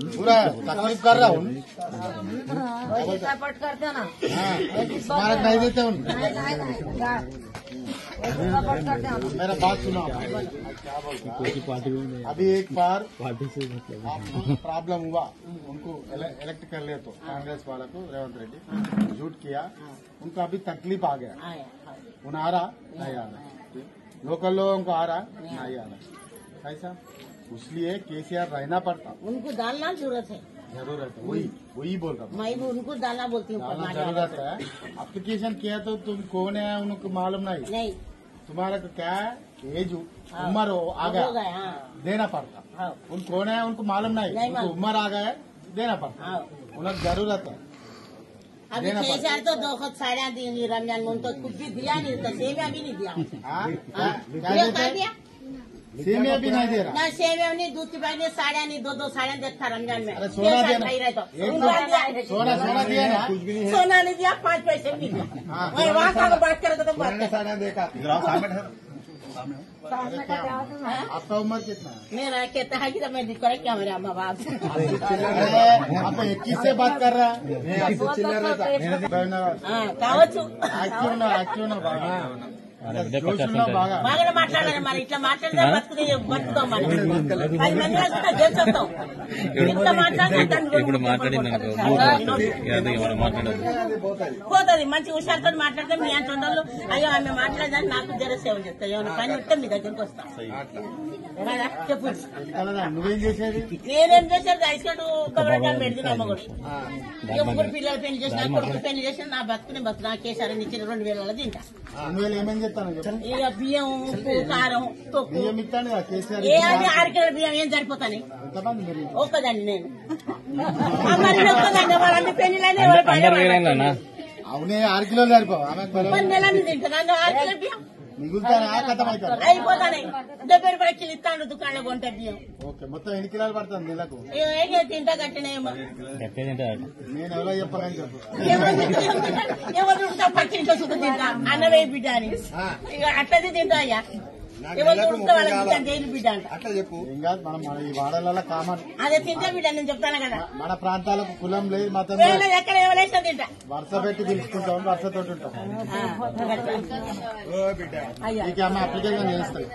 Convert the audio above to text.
पूरा तकलीफ कर रहा हूँ, सपोर्ट करते हो ना, स्मारक नहीं देते हूँ। सपोर्ट करते हो ना। मेरा बात सुनो, क्या बोलता, अभी एक बार आपको प्रॉब्लम हुआ, उनको इलेक्ट कर ले तो कांग्रेस वाला को रेवंत रेड्डी झूठ किया, उनको अभी तकलीफ आ गया, उन्हें आ रहा नहीं आ रहा, लोकल लोगों को आ रहा नहीं आ रहा, ऐसा इसलिए केसीआर रहना पड़ता, उनको डालना जरूरत है, जरूरत है, वही बोल रहा हूँ, मैं भी उनको डालना बोलती हूँ। जरूरत है। एप्लीकेशन किया तो तुम कौन है उनको मालूम नहीं, तुम्हारा क्या एज उम्र आ गया, देना पड़ता, उन कौन है उनको मालूम नहीं, उनको उम्र आ गया देना पड़ता, उन्हें जरूरत है। अभी 6,000 तो 2 खुद साड़ियाँ दी रमजान में, उनको कुछ भी दिया नहीं, तो सेमिया भी नहीं दिया, क्या सेमिया भी नहीं दे रहा, ना सेमिया नहीं, दूध की पैकेट नहीं, साड़ियाँ नहीं, 2 साड़ियाँ देखता रमजान में। अरे सोना दिया ना, सोना दिया ना, सोना नहीं दिया, 5 पैसे भी नहीं दिया, वहाँ का बात करेगा तो बात साड़ियाँ देखा। आपका उम्र कितना है? मेरा कहता है कि मैं दिखा क्या मेरे अम्मा बाप आप 21 से बात कर रहा है, యాక్టివ్ బాగా బాగా మాట్లాడాలి మరి, ఇట్లా మాట్లాడితే బతుకుతాం మనం, 10 మంది వస్తే గెలిచొస్తాం, ఇట్లా పోతుంది. మంచి హుషారుతో మాట్లాడితే మీ అంత ఉండదు, అయ్యో ఆమె మాట్లాడదని నాకు జర సేవ చేస్తా, ఏమైనా పని ఉంటే మీ దగ్గరికి వస్తా కదా, చెప్పు. నువ్వేం చేసేది? నేనేం చేశాను, రైస్ కార్డు కొబ్బరికాయ పెడితే అమ్మగొడు, ఇక 3 పిల్లలు పెళ్లి చేసిన, కొడుకు పెళ్లి చేసిన, నా బతుకుని బతుకు నా కేసారి ఇచ్చిన 2,000 వల్ల తింటా. 2,000 ఏమని చెప్తాను, ఇక బియ్యం, ఉప్పు, కారం, తొక్కు, బియ్యం ఇస్తాను కదా కేసీఆర్, ఏ 6 కిలోల బియ్యం ఏం సరిపోతాయి? ఎంతమంది మీరు? ఒక్కదాన్ని నేను, ఒక్కదాన్ని వాళ్ళని పెళ్లిలోనే అవునే 6 కిలోలు సరిపోవు, ఆమెకు నెల తింటాను, 6 కిలో బియ్యం మిగులుతాను, కథం అవుతాను, అయిపోతాయి. 70 రూపాయలు కిలో ఇస్తాను దుకాణంలో కొంటే బియ్యం. ఓకే, మొత్తం ఎన్ని కిలోలు పడుతుంది నెలకు? తింటా కట్టినేమో, నేను ఎవరో చెప్పాలని చెప్పు, ఎవరు పచ్చింటో సుఖ తింటా, అన్నవే బిడ్డ అని, ఇక అట్లది తింటా అయ్యా, ఎవరు వాళ్ళకి జైలు బిడ్డ అంట, అట్లా చెప్పు. ఇంకా మనం మన ఈ వాడలలో కామన్, అదే తింటా బిడ్డ నేను చెప్తాను కదా. మన ప్రాంతాలకు కులం లేదు, మతం ఎక్కడ ఎవరైనా తింటా, వరుస పెట్టి పిలుచుకుంటాం, వరుసతో ఉంటాం. అయ్యా అప్లికేషన్ చేస్తాయి.